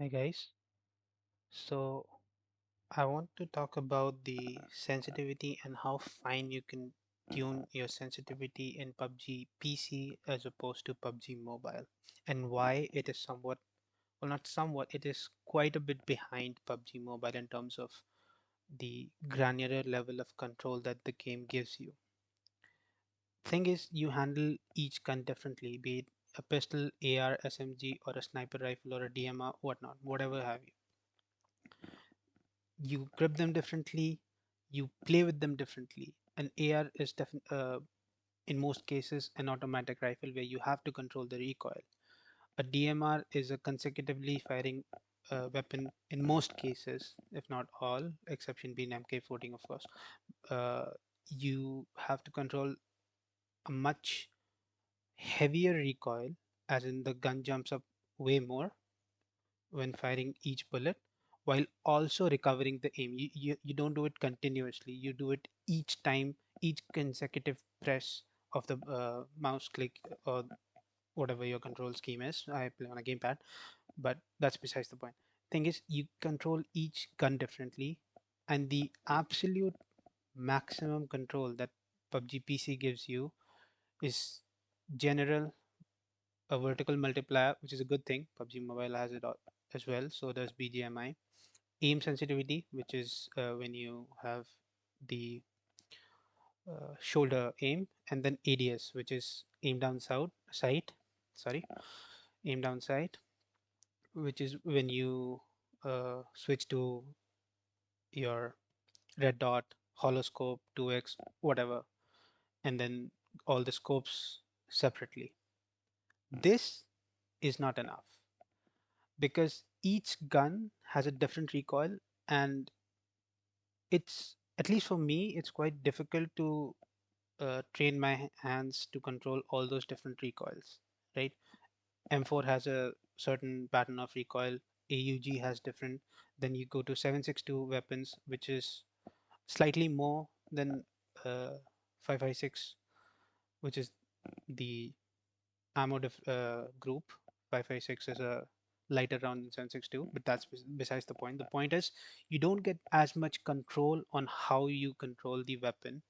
Hi guys. So I want to talk about the sensitivity and how fine you can tune your sensitivity in PUBG PC as opposed to PUBG Mobile, and why it is somewhat, well, not somewhat, it is quite a bit behind PUBG Mobile in terms of the granular level of control that the game gives you. Thing is, you handle each gun differently, be it a pistol, AR, SMG, or a sniper rifle, or a DMR, whatnot, whatever have you. You grip them differently, you play with them differently. An AR is in most cases an automatic rifle where you have to control the recoil. A DMR is a consecutively firing weapon in most cases, if not all, exception being MK14, of course. Uh, you have to control a much heavier recoil, as in the gun jumps up way more when firing each bullet, while also recovering the aim. You don't do it continuously. You do it each time, each consecutive press of the mouse click or whatever your control scheme is. I play on a gamepad, but that's besides the point. Thing is, you control each gun differently, and the absolute maximum control that PUBG PC gives you is general, a vertical multiplier, which is a good thing. PUBG Mobile has it as well. So does BGMI. Aim sensitivity, which is when you have the shoulder aim, and then ADS, which is aim down sight. Sorry, aim down sight, which is when you switch to your red dot, holoscope, 2x, whatever, and then all the scopes separately. This is not enough because each gun has a different recoil, and it's, at least for me, it's quite difficult to train my hands to control all those different recoils, right? M4 has a certain pattern of recoil, AUG has different. Then you go to 7.62 weapons, which is slightly more than 5.56, which is the ammo group. 5.56 is a lighter round than 7.62, but that's besides the point. The point is, you don't get as much control on how you control the weapon,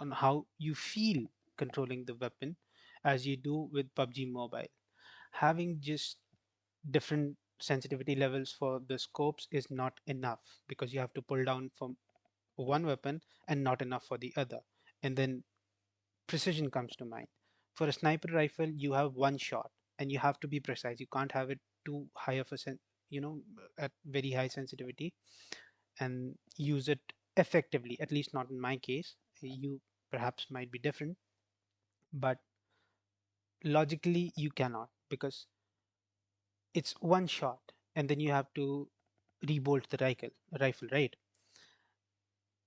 on how you feel controlling the weapon, as you do with PUBG Mobile. Having just different sensitivity levels for the scopes is not enough, because you have to pull down from one weapon and not enough for the other. And then precision comes to mind. For a sniper rifle, you have one shot and you have to be precise. You can't have it too high of a you know, at very high sensitivity, and use it effectively. At least not in my case. You perhaps might be different, but logically you cannot, because it's one shot and then you have to rebolt the rifle, right?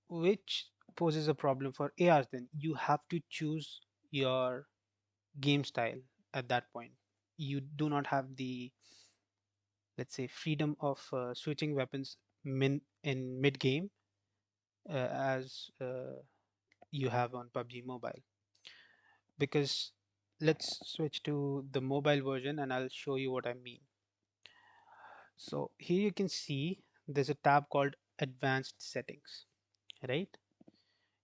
Which poses a problem for ARs. Then you have to choose your game style at that point. You do not have the, let's say, freedom of switching weapons in mid game, as you have on PUBG Mobile. Because let's switch to the mobile version and I'll show you what I mean. So here you can see there's a tab called advanced settings, right?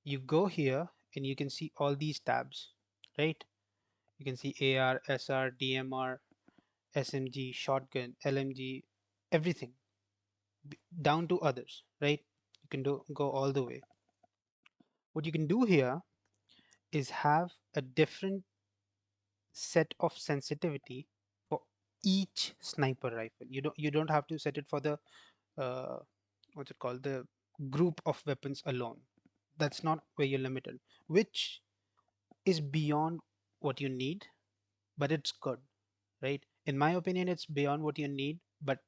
You go here and you can see all these tabs, right? You can see AR, SR, DMR, SMG, shotgun, LMG, everything down to others, right? You can go all the way. What you can do here is have a different set of sensitivity for each sniper rifle. You don't have to set it for the uh, what's it called, the group of weapons alone. That's not where you're limited, which is beyond what you need, but it's good, right? In my opinion, it's beyond what you need, but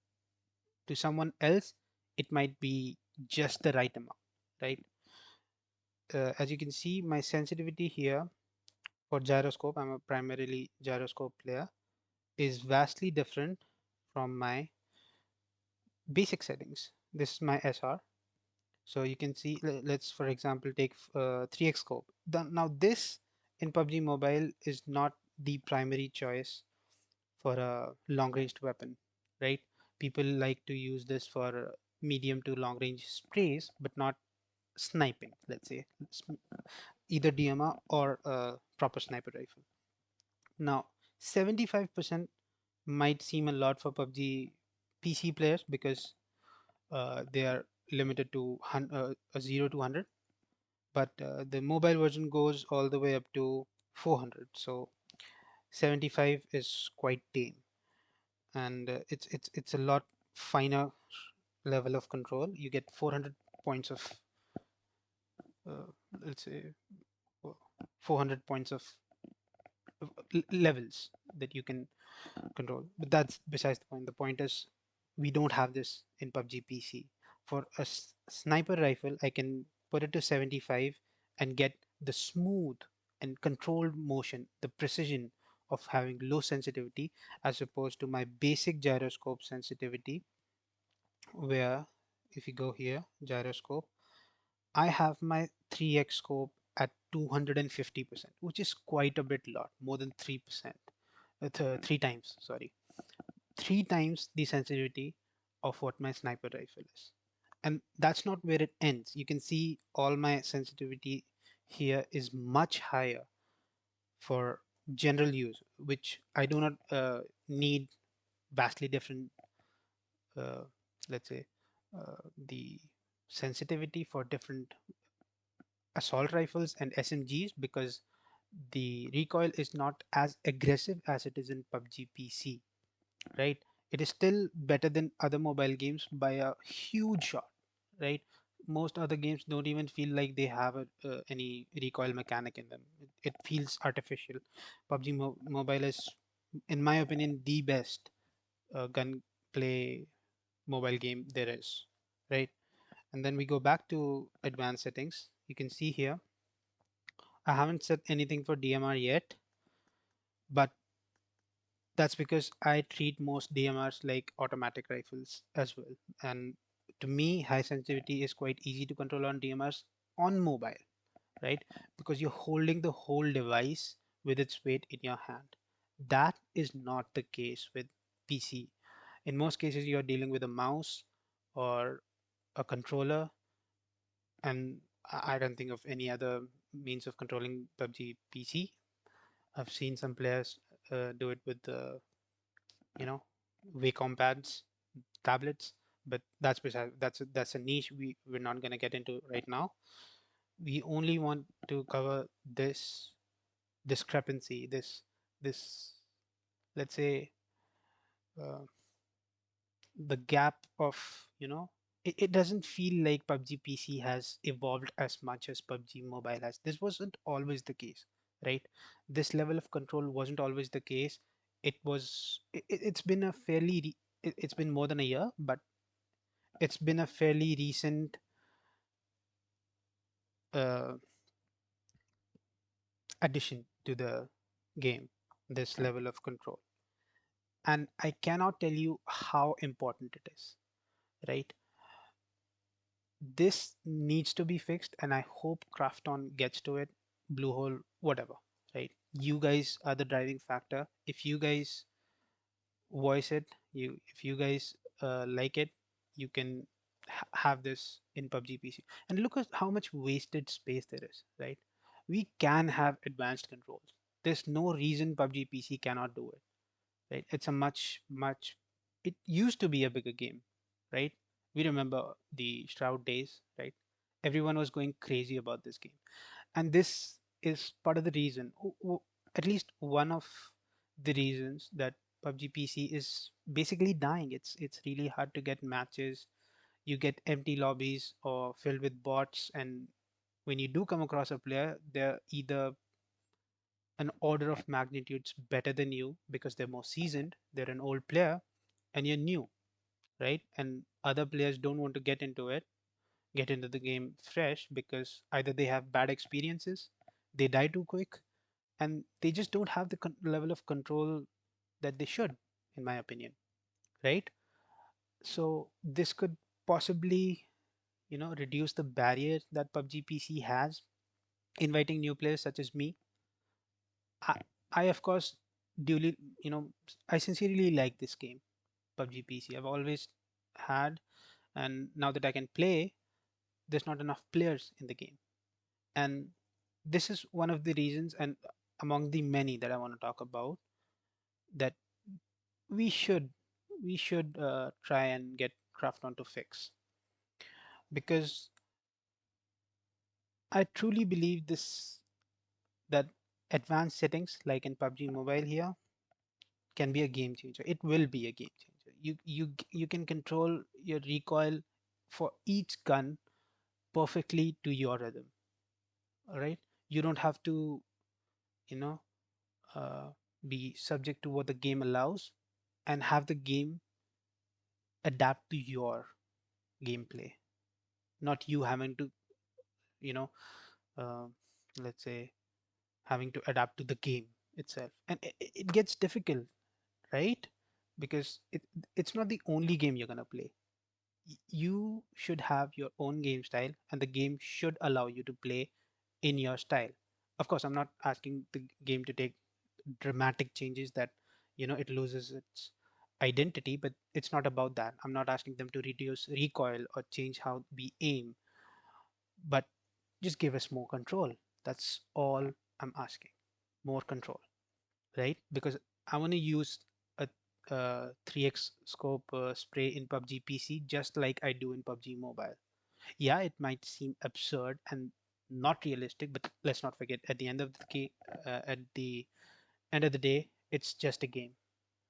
to someone else, it might be just the right amount, right? As you can see, my sensitivity here for gyroscope, I'm a primarily gyroscope player, is vastly different from my basic settings. This is my SR. So you can see, let's for example take 3x scope. Now this in PUBG Mobile is not the primary choice for a long ranged weapon, right? people like to use this for medium to long range sprays, but not sniping, let's say, either DMR or a proper sniper rifle. Now, 75% might seem a lot for PUBG PC players because they are limited to 0 to 100, but the mobile version goes all the way up to 400. So 75 is quite tame, and it's a lot finer level of control. You get 400 points of uh, let's say uh, 400 points of levels that you can control. But that's besides the point. The point is we don't have this in PUBG PC. For a sniper rifle, I can put it to 75 and get the smooth and controlled motion, the precision of having low sensitivity as opposed to my basic gyroscope sensitivity, where if you go here, gyroscope, I have my 3x scope at 250%, which is quite a bit lot, more than 3%, 3 times, sorry, 3 times the sensitivity of what my sniper rifle is. And that's not where it ends. You can see all my sensitivity here is much higher for general use, which I do not need vastly different, uh, let's say, the sensitivity for different assault rifles and SMGs because the recoil is not as aggressive as it is in PUBG PC, right? It is still better than other mobile games by a huge shot, right? Most other games don't even feel like they have any recoil mechanic in them. It feels artificial. PUBG Mobile is, in my opinion, the best gunplay mobile game there is, right? And then we go back to advanced settings. You can see here, I haven't set anything for DMR yet, but that's because I treat most DMRs like automatic rifles as well. And to me, high sensitivity is quite easy to control on DMRs on mobile, right? Because you're holding the whole device with its weight in your hand. That is not the case with PC. In most cases, you're dealing with a mouse or a controller, and I don't think of any other means of controlling PUBG PC. I've seen some players do it with the, you know, Wacom pads, tablets, but that's beside that's a niche we're not going to get into right now. We only want to cover this discrepancy, this let's say uh, the gap of, you know, it doesn't feel like PUBG PC has evolved as much as PUBG Mobile has. This wasn't always the case, right? This level of control wasn't always the case. It's been a it's been more than a year, but it's been a fairly recent uh, addition to the game, this level of control. And I cannot tell you how important it is, right? This needs to be fixed, and I hope Krafton gets to it, Bluehole, whatever, right? You guys are the driving factor. If you guys voice it, if you guys like it, you can have this in PUBG PC. And look at how much wasted space there is, right? We can have advanced controls. There's no reason PUBG PC cannot do it, right? It's a much. It used to be a bigger game, right? We remember the Shroud days, right? Everyone was going crazy about this game, and this is part of the reason, at least one of the reasons that PUBG PC is basically dying. It's really hard to get matches. You get empty lobbies or filled with bots, and when you do come across a player, they're either an order of magnitudes better than you because they're more seasoned, they're an old player, and you're new, right? And other players don't want to get into the game fresh because either they have bad experiences, they die too quick, and they just don't have the level of control that they should, in my opinion, right? So this could possibly, you know, reduce the barrier that PUBG PC has, inviting new players such as me. I, I of course, duly, you know, I sincerely like this game. PUBG PC. I've always had, and now that I can play, there's not enough players in the game. And this is one of the reasons, and among the many that I want to talk about, that we should try and get Krafton to fix, because I truly believe this, that advanced settings like in PUBG Mobile here can be a game changer. It will be a game changer. You can control your recoil for each gun perfectly to your rhythm. All right, you don't have to, you know, uh, be subject to what the game allows, and have the game adapt to your gameplay, not you having to, you know, uh, let's say, having to adapt to the game itself. And it gets difficult, right? Because it's not the only game you're going to play. You should have your own game style, and the game should allow you to play in your style. Of course, I'm not asking the game to take dramatic changes that, it loses its identity, but it's not about that. I'm not asking them to reduce recoil or change how we aim, but just give us more control. That's all I'm asking. More control, right? Because I want to use a 3x scope spray in PUBG PC just like I do in PUBG Mobile. Yeah, it might seem absurd and not realistic, but let's not forget, at the end of the day, it's just a game,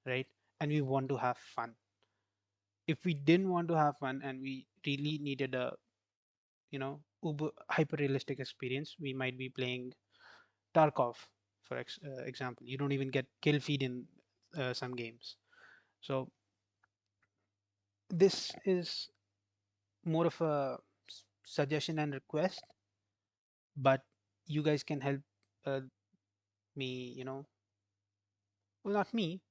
right? And we want to have fun. If we didn't want to have fun and we really needed a, uber hyper realistic experience, we might be playing Tarkov, for example. You don't even get kill feed in some games. So this is more of a suggestion and request, but you guys can help uh, me, well, not me,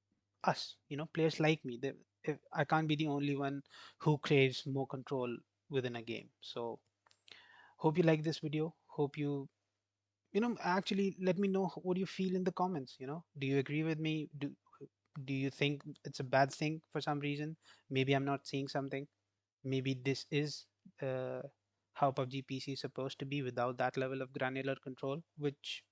us, players like me. If I can't be the only one who craves more control within a game. So hope you like this video. Hope actually let me know what you feel in the comments. Do you agree with me? Do you think it's a bad thing for some reason? Maybe I'm not seeing something. Maybe this is uh, how PUBG PC is supposed to be without that level of granular control, which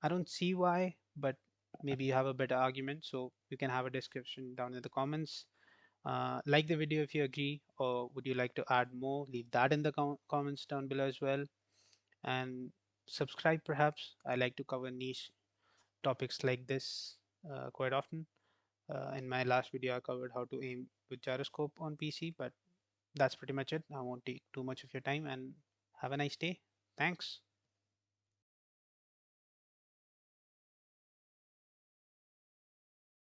I don't see why, but maybe you have a better argument. So you can have a description down in the comments. Like the video if you agree, or would you like to add more? Leave that in the comments down below as well. And subscribe perhaps. I like to cover niche topics like this quite often. In my last video, I covered how to aim with gyroscope on PC, but that's pretty much it. I won't take too much of your time, and have a nice day. Thanks.